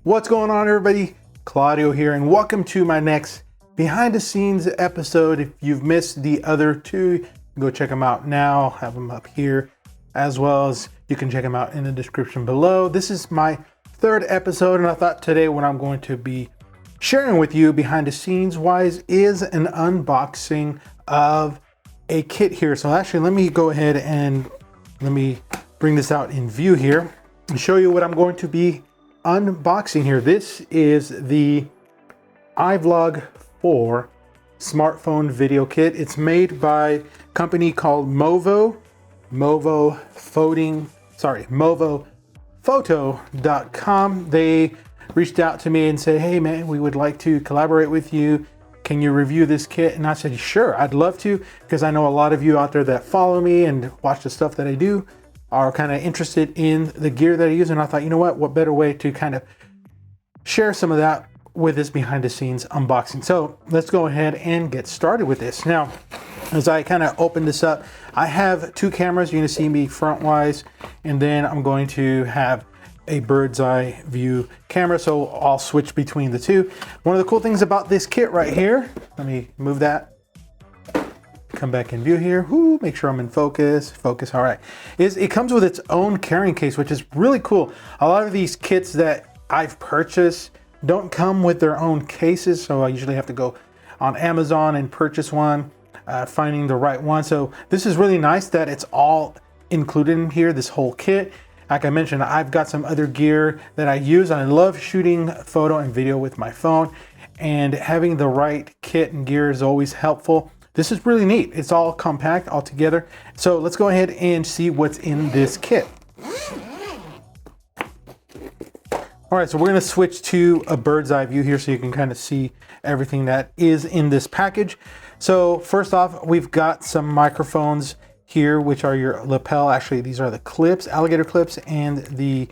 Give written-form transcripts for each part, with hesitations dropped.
What's going on, everybody? Claudio here, and welcome to my next behind the scenes episode. If you've missed the other two, go check them out now. I'll have them up here, as well as you can check them out in the description below. This is my third episode, and I thought today what I'm going to be sharing with you behind the scenes wise is an unboxing of a kit here. So actually, let me go ahead and let me bring this out in view here and show you what I'm going to be unboxing here. This is the iVlog4 smartphone video kit. It's made by a company called Movo. Movophoto.com. They reached out to me and said, hey man, we would like to collaborate with you. Can you review this kit? And I said, sure, I'd love to, because I know a lot of you out there that follow me and watch the stuff that I do are kind of interested in the gear that I use. And I thought, you know what better way to kind of share some of that with this behind the scenes unboxing. So let's go ahead and get started with this. Now, as I kind of open this up, I have two cameras. You're gonna see me front wise, and then I'm going to have a bird's eye view camera. So I'll switch between the two. One of the cool things about this kit right here, let me move that. Come back in view here. Whoo, make sure I'm in focus. All right. It comes with its own carrying case, which is really cool. A lot of these kits that I've purchased don't come with their own cases, so I usually have to go on Amazon and purchase one, finding the right one. So this is really nice that it's all included in here, this whole kit. Like I mentioned, I've got some other gear that I use. I love shooting photo and video with my phone, and having the right kit and gear is always helpful. This is really neat. It's all compact all together. So let's go ahead and see what's in this kit. All right, so we're gonna switch to a bird's eye view here so you can kind of see everything that is in this package. So first off, we've got some microphones here, which are your lapel. Actually, these are the clips, alligator clips, and the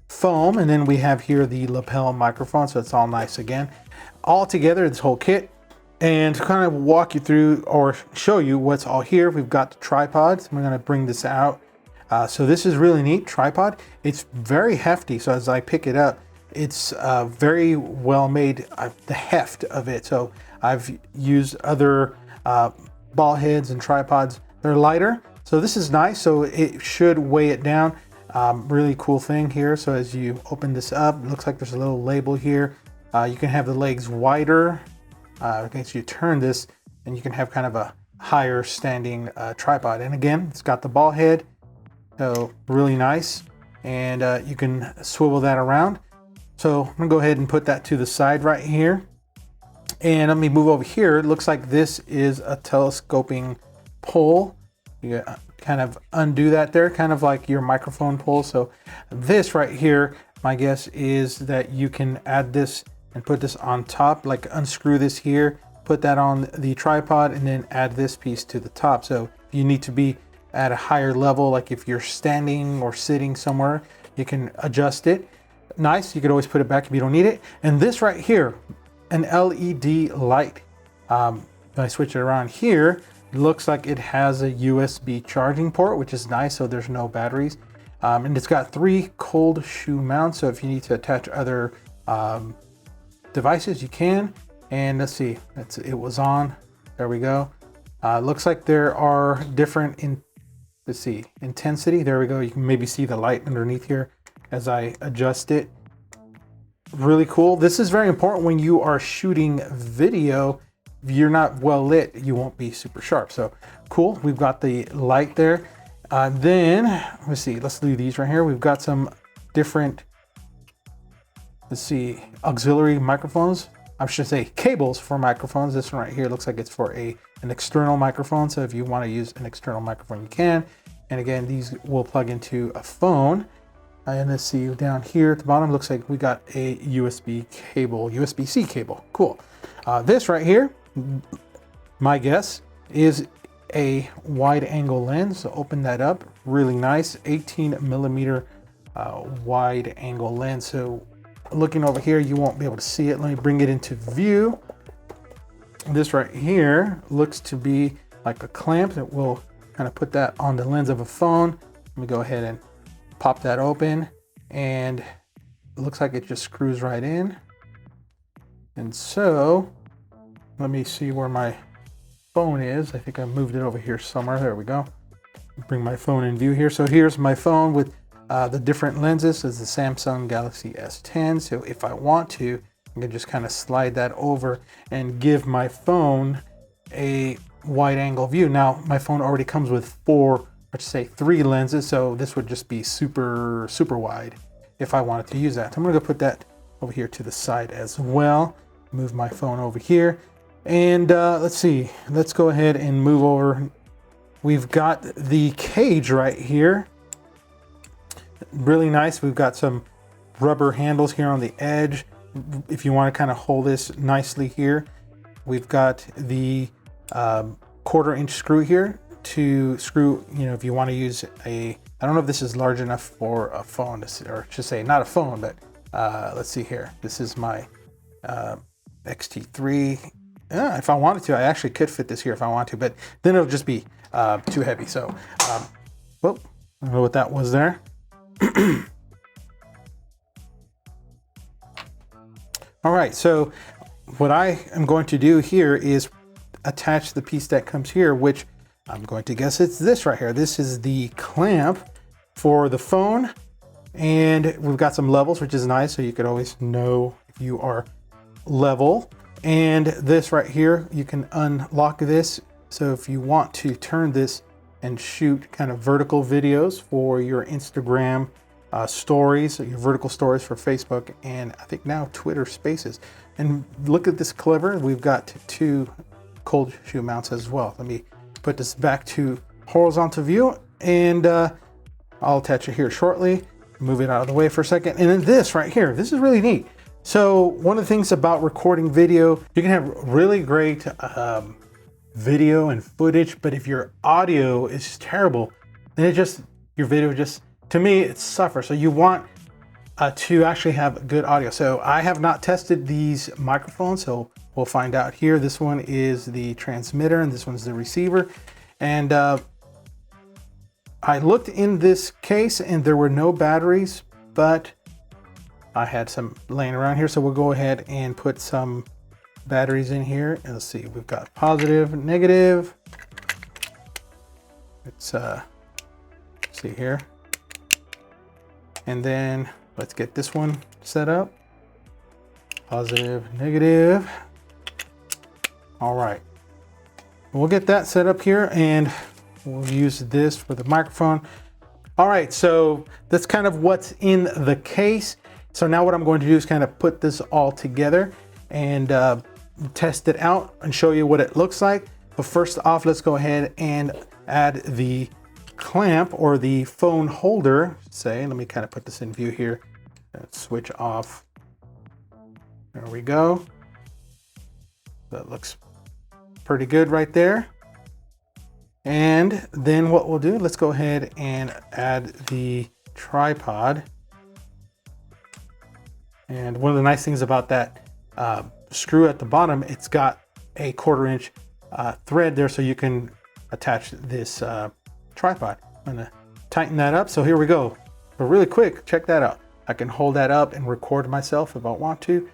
foam. And then we have here the lapel microphone, so it's all nice again. All together, this whole kit. And to kind of walk you through or show you what's all here, we've got the tripods. I'm gonna bring this out. So this is really neat, tripod. It's very hefty, so as I pick it up, it's very well made, the heft of it. So I've used other ball heads and tripods. They're lighter, so this is nice. So it should weigh it down. Really cool thing here. So as you open this up, it looks like there's a little label here. You can have the legs wider. Okay, so you turn this and you can have kind of a higher standing tripod. And again, it's got the ball head, so really nice. And you can swivel that around. So I'm gonna go ahead and put that to the side right here. And let me move over here. It looks like this is a telescoping pole. You kind of undo that there, kind of like your microphone pole. So this right here, my guess is that you can add this and put this on top, like unscrew this here, put that on the tripod, and then add this piece to the top. So if you need to be at a higher level, like if you're standing or sitting somewhere, you can adjust it. Nice, you could always put it back if you don't need it. And this right here, an LED light. When I switch it around here, it looks like it has a USB charging port, which is nice, so there's no batteries. And it's got 3 cold shoe mounts, so if you need to attach other devices, you can. And let's see, it was on. There we go. Looks like there are different intensity. There we go. You can maybe see the light underneath here as I adjust it. Really cool. This is very important when you are shooting video. If you're not well lit, you won't be super sharp. So cool. We've got the light there. Then let's see. Let's do these right here. We've got some different, let's see, auxiliary microphones. I should say cables for microphones. This one right here looks like it's for an external microphone. So if you want to use an external microphone, you can. And again, these will plug into a phone. And let's see, down here at the bottom, looks like we got a USB cable, USB-C cable. Cool. This right here, my guess, is a wide angle lens. So open that up, really nice, 18 millimeter wide angle lens. So looking over here, you won't be able to see it. Let me bring it into view. This right here looks to be like a clamp that will kind of put that on the lens of a phone. Let me go ahead and pop that open, and it looks like it just screws right in. And so let me see where my phone is. I think I moved it over here somewhere. There we go. Bring my phone in view here. So here's my phone with the different lenses. It's the Samsung Galaxy S10. So if I want to, I can just kind of slide that over and give my phone a wide angle view. Now my phone already comes with three lenses. So this would just be super wide if I wanted to use that. So I'm gonna go put that over here to the side as well. Move my phone over here. And let's see, let's go ahead and move over. We've got the cage right here. Really nice. We've got some rubber handles here on the edge. If you want to kind of hold this nicely here. We've got the 1/4-inch screw here to screw, you know, if you want to use I don't know if this is large enough for a phone, or I should say not a phone, but let's see here. This is my XT3. Yeah, if I wanted to, I actually could fit this here if I want to, but then it'll just be too heavy. So, whoop, I don't know what that was there. All right, so what I am going to do here is attach the piece that comes here, which I'm going to guess it's this right here. This is the clamp for the phone, and we've got some levels, which is nice, so you could always know if you are level. And this right here, you can unlock this. So if you want to turn this and shoot kind of vertical videos for your Instagram stories, your vertical stories for Facebook, and I think now Twitter Spaces. And look at this clever, we've got 2 cold shoe mounts as well. Let me put this back to horizontal view, and I'll attach it here shortly. Move it out of the way for a second. And then this right here, this is really neat. So one of the things about recording video, you can have really great video and footage, but if your audio is terrible, then your video just, to me, it suffers. So you want to actually have good audio. So I have not tested these microphones, so we'll find out here. This one is the transmitter and this one's the receiver. And I looked in this case and there were no batteries, but I had some laying around here, so we'll go ahead and put some batteries in here. And let's see, we've got positive, negative. Let's see here. And then let's get this one set up. Positive, negative. All right, we'll get that set up here and we'll use this for the microphone. All right, so that's kind of what's in the case. So now what I'm going to do is kind of put this all together and test it out and show you what it looks like. But first off, let's go ahead and add the clamp or the phone holder. Let me kind of put this in view here. Let's switch off. There we go. That looks pretty good right there. And then what we'll do, let's go ahead and add the tripod. And one of the nice things about that screw at the bottom, it's got a 1/4-inch thread there so you can attach this tripod. I'm gonna tighten that up. So here we go. But really quick, check that out. I can hold that up and record myself if I want to.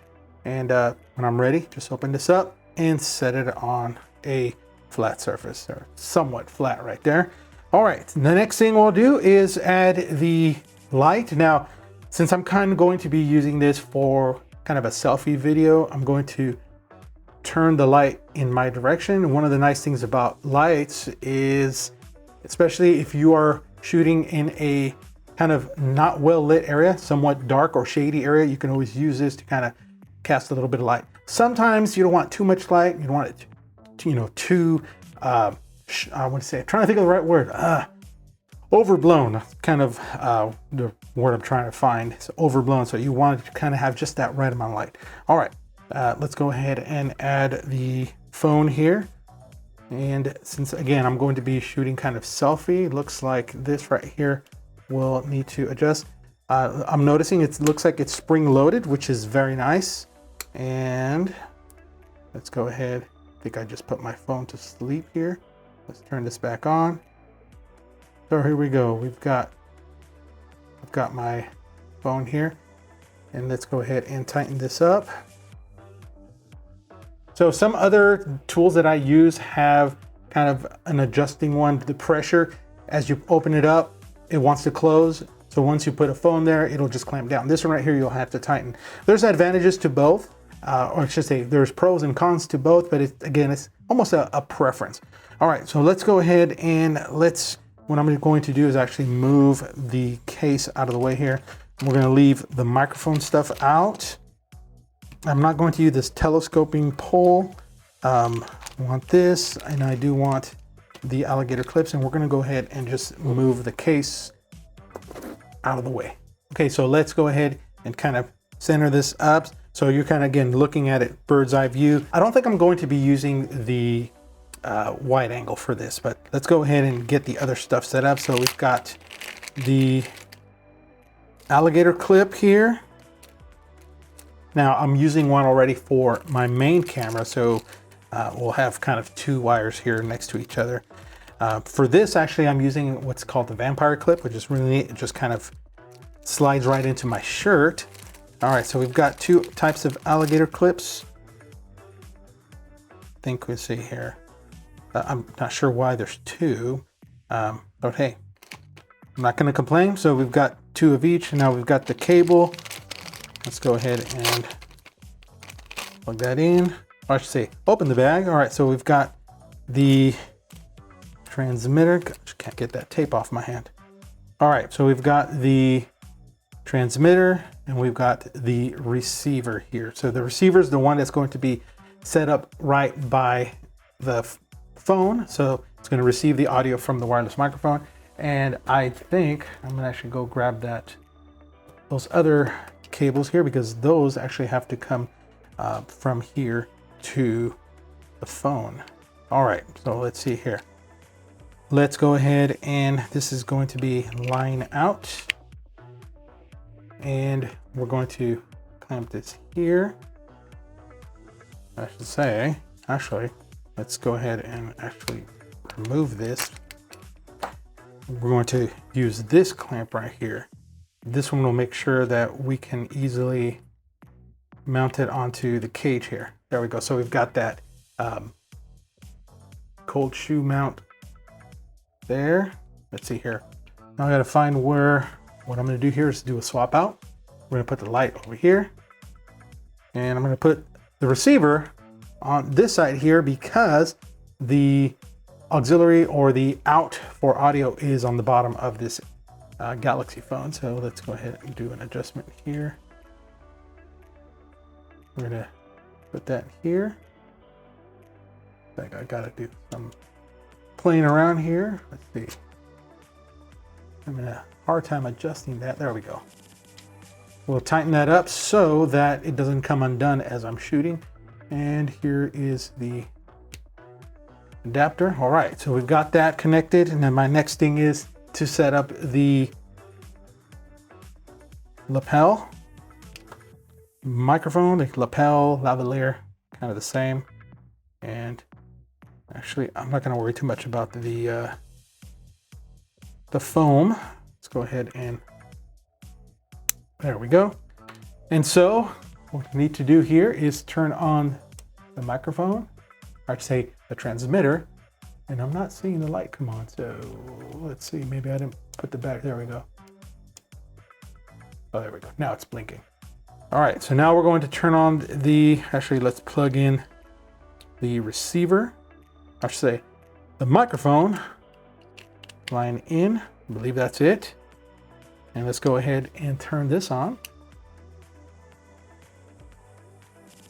And when I'm ready, just open this up and set it on a flat surface, or somewhat flat right there. All right, the next thing we'll do is add the light. Now, since I'm kind of going to be using this for kind of a selfie video, I'm going to turn the light in my direction. One of the nice things about lights is, especially if you are shooting in a kind of not well lit area, somewhat dark or shady area, you can always use this to kind of cast a little bit of light. Sometimes you don't want too much light. You don't want it to, you know, too, I want to say, I'm trying to think of the right word. Overblown, kind of the word I'm trying to find. It's overblown, so you want to kind of have just that right amount of light. All right, let's go ahead and add the phone here. And since, again, I'm going to be shooting kind of selfie, looks like this right here will need to adjust. I'm noticing it looks like it's spring loaded, which is very nice. And let's go ahead. I think I just put my phone to sleep here. Let's turn this back on. So here we go. I've got my phone here. And let's go ahead and tighten this up. So some other tools that I use have kind of an adjusting one. The pressure, as you open it up, it wants to close. So once you put a phone there, it'll just clamp down. This one right here, you'll have to tighten. There's advantages to both, or I should say there's pros and cons to both, but again, it's almost a preference. All right, so let's go ahead and what I'm going to do is actually move the case out of the way here. We're gonna leave the microphone stuff out. I'm not going to use this telescoping pole. I want this, and I do want the alligator clips, and we're gonna go ahead and just move the case out of the way. Okay, so let's go ahead and kind of center this up. So you're kind of, again, looking at it bird's eye view. I don't think I'm going to be using the wide angle for this, but let's go ahead and get the other stuff set up. So we've got the alligator clip here. Now I'm using one already for my main camera, so we'll have kind of two wires here next to each other. For this, actually, I'm using what's called the vampire clip, which is really neat. It just kind of slides right into my shirt. All right, so we've got two types of alligator clips. I think we'll see here. I'm not sure why there's two, but hey, I'm not gonna complain. So we've got two of each, and now we've got the cable. Let's go ahead and plug that in. Or I should say, open the bag. All right, so we've got the transmitter. Gosh, can't get that tape off my hand. All right, so we've got the transmitter and we've got the receiver here. So the receiver is the one that's going to be set up right by the phone. So it's going to receive the audio from the wireless microphone. And I think I'm gonna actually go grab those other cables here, because those actually have to come from here to the phone. All right, so let's see here. Let's go ahead, and this is going to be line out, and we're going to clamp this here. I should say, actually, let's go ahead and actually remove this. We're going to use this clamp right here. This one will make sure that we can easily mount it onto the cage here. There we go. So we've got that cold shoe mount there. Let's see here. Now I got to find what I'm going to do here is do a swap out. We're going to put the light over here, and I'm going to put the receiver on this side here, because the auxiliary or the out for audio is on the bottom of this Galaxy phone. So let's go ahead and do an adjustment here. We're gonna put that here. I think I gotta do some playing around here. Let's see. I'm having a hard time adjusting that. There we go. We'll tighten that up so that it doesn't come undone as I'm shooting. And here is the adapter. All right, so we've got that connected, and then my next thing is to set up the lapel microphone. The lapel, lavalier, kind of the same. And actually, I'm not going to worry too much about the foam. Let's go ahead and there we go. And so what we need to do here is turn on the microphone, or I'd say the transmitter, and I'm not seeing the light come on. So let's see, maybe I didn't put the back. There we go. Oh, there we go. Now it's blinking. All right, so now we're going to turn on actually let's plug in the receiver. I should say the microphone line in. I believe that's it. And let's go ahead and turn this on.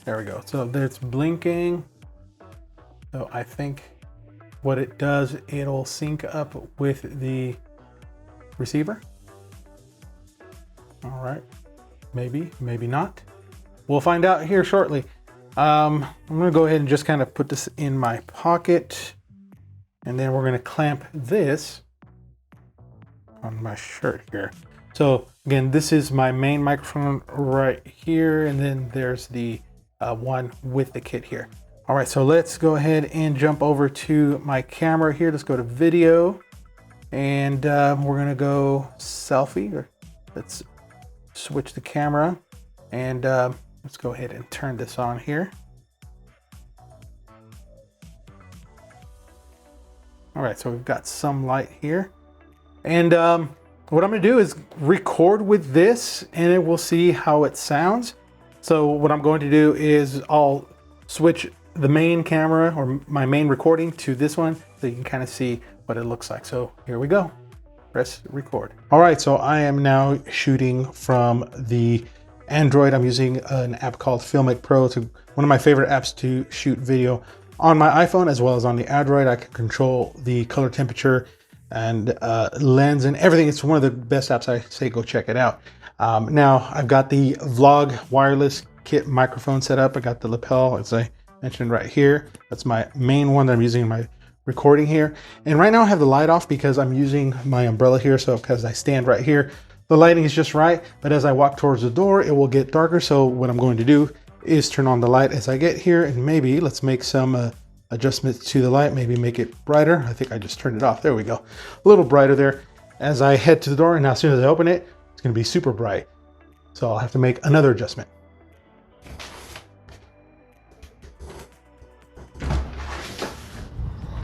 There we go. So it's blinking. So I think what it does, it'll sync up with the receiver. All right, maybe, maybe not. We'll find out here shortly. I'm gonna go ahead and just kind of put this in my pocket, and then we're gonna clamp this on my shirt here. So again, this is my main microphone right here, and then there's the one with the kit here. All right, so let's go ahead and jump over to my camera here. Let's go to video, and we're gonna go selfie, or let's switch the camera. And let's go ahead and turn this on here. All right, so we've got some light here. And what I'm gonna do is record with this and it will see how it sounds. So what I'm going to do is I'll switch the main camera or my main recording to this one so you can kind of see what it looks like. So here we go. Press record. All right, so I am now shooting from the Android. I'm using an app called Filmic Pro. It's one of my favorite apps to shoot video on my iPhone as well as on the Android. I can control the color temperature and lens and everything. It's one of the best apps. I say go check it out. Now I've got the Vlog wireless kit microphone set up. I got the lapel, as I mentioned, right here. That's my main one that I'm using in my recording here. And right now I have the light off because I'm using my umbrella here. So because I stand right here, the lighting is just right. But as I walk towards the door, it will get darker. So what I'm going to do is turn on the light as I get here, and maybe let's make some adjustments to the light, maybe make it brighter. I think I just turned it off. There we go. A little brighter there as I head to the door. And now as soon as I open it, it's going to be super bright. So I'll have to make another adjustment.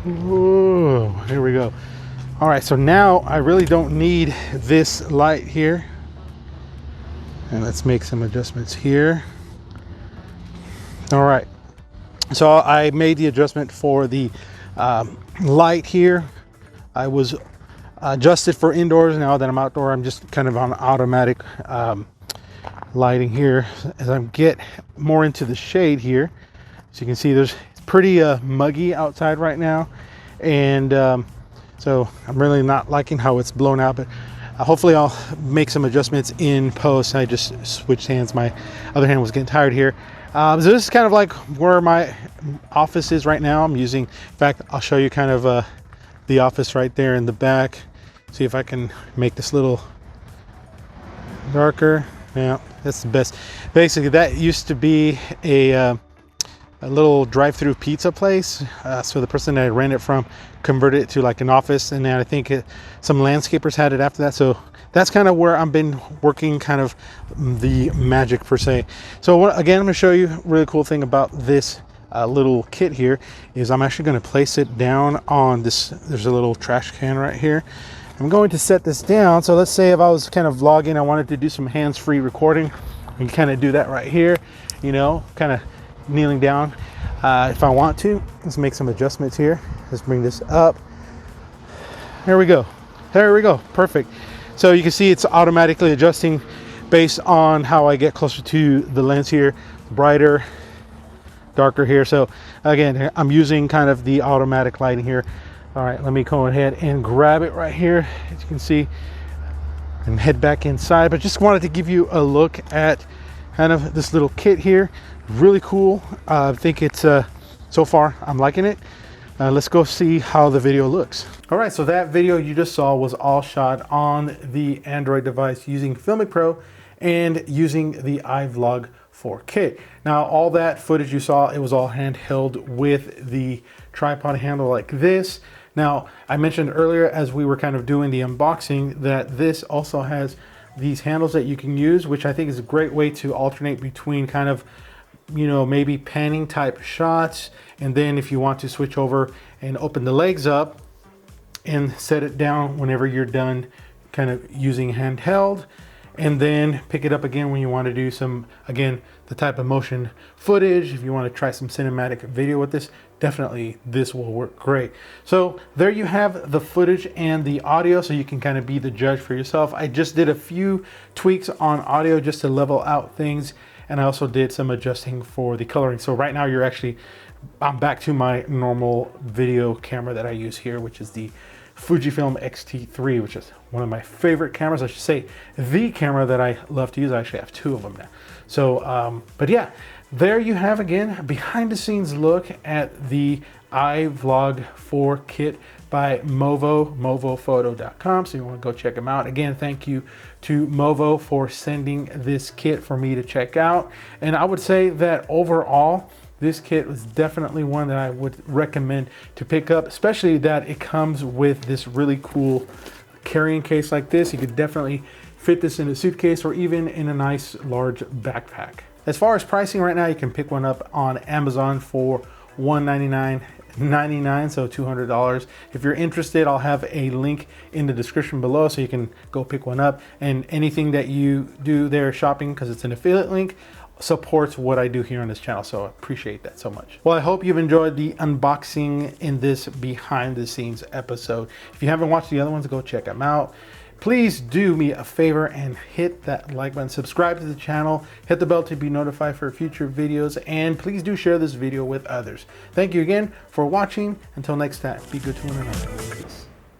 Ooh, here we go. All right, so now I really don't need this light here. And let's make some adjustments here. All right, so I made the adjustment for the light here. I was adjusted for indoors. Now that I'm outdoor, I'm just kind of on automatic lighting here. As I get more into the shade here, as you can see, it's pretty muggy outside right now. And so I'm really not liking how it's blown out, but hopefully I'll make some adjustments in post. I just switched hands. My other hand was getting tired here. So this is kind of like where my office is right now. I'm using, in fact, I'll show you kind of the office right there in the back. See if I can make this a little darker. Yeah, that's the best. Basically, that used to be a little drive-through pizza place. So the person that I rented it from converted it to like an office, and then I think some landscapers had it after that. So that's kind of where I've been working, kind of the magic per se. So again, I'm going to show you a really cool thing about this little kit here is I'm actually going to place it down on this. There's a little trash can right here. I'm going to set this down. So let's say if I was kind of vlogging, I wanted to do some hands-free recording, I can kind of do that right here, you know, kind of kneeling down. If I want to, let's make some adjustments here. Let's bring this up. There we go. There we go. Perfect. So you can see it's automatically adjusting based on how I get closer to the lens here, brighter, darker here. So again, I'm using kind of the automatic lighting here. All right, let me go ahead and grab it right here, as you can see, and head back inside. But just wanted to give you a look at kind of this little kit here. Really cool. I think it's so far I'm liking it. Let's go see how the video looks. All right, so that video you just saw was all shot on the Android device using Filmic Pro and using the iVlog4 kit. Now, all that footage you saw, it was all handheld with the tripod handle like this. Now, I mentioned earlier as we were kind of doing the unboxing that this also has these handles that you can use, which I think is a great way to alternate between kind of, you know, maybe panning type shots. And then if you want to switch over and open the legs up and set it down whenever you're done kind of using handheld, and then pick it up again when you want to do some, again, the type of motion footage. If you want to try some cinematic video with this, definitely this will work great. So there you have the footage and the audio, so you can kind of be the judge for yourself. I just did a few tweaks on audio just to level out things, and I also did some adjusting for the coloring. So right now I'm back to my normal video camera that I use here, which is the Fujifilm X-T3, which is one of my favorite cameras. I should say the camera that I love to use. I actually have two of them now. So, but yeah, there you have again, behind the scenes look at the iVlog4 kit by Movo, movophoto.com. So you want to go check them out. Again, thank you to Movo for sending this kit for me to check out. And I would say that overall, this kit was definitely one that I would recommend to pick up, especially that it comes with this really cool carrying case like this. You could definitely fit this in a suitcase or even in a nice large backpack. As far as pricing right now, you can pick one up on Amazon for $199.99, so $200. If you're interested, I'll have a link in the description below so you can go pick one up. And anything that you do there shopping, because it's an affiliate link, supports what I do here on this channel, so I appreciate that so much. Well, I hope you've enjoyed the unboxing in this behind the scenes episode. If you haven't watched the other ones, go check them out. Please do me a favor and hit that like button, subscribe to the channel, hit the bell to be notified for future videos, and please do share this video with others. Thank you again for watching. Until next time, be good to one another. Peace.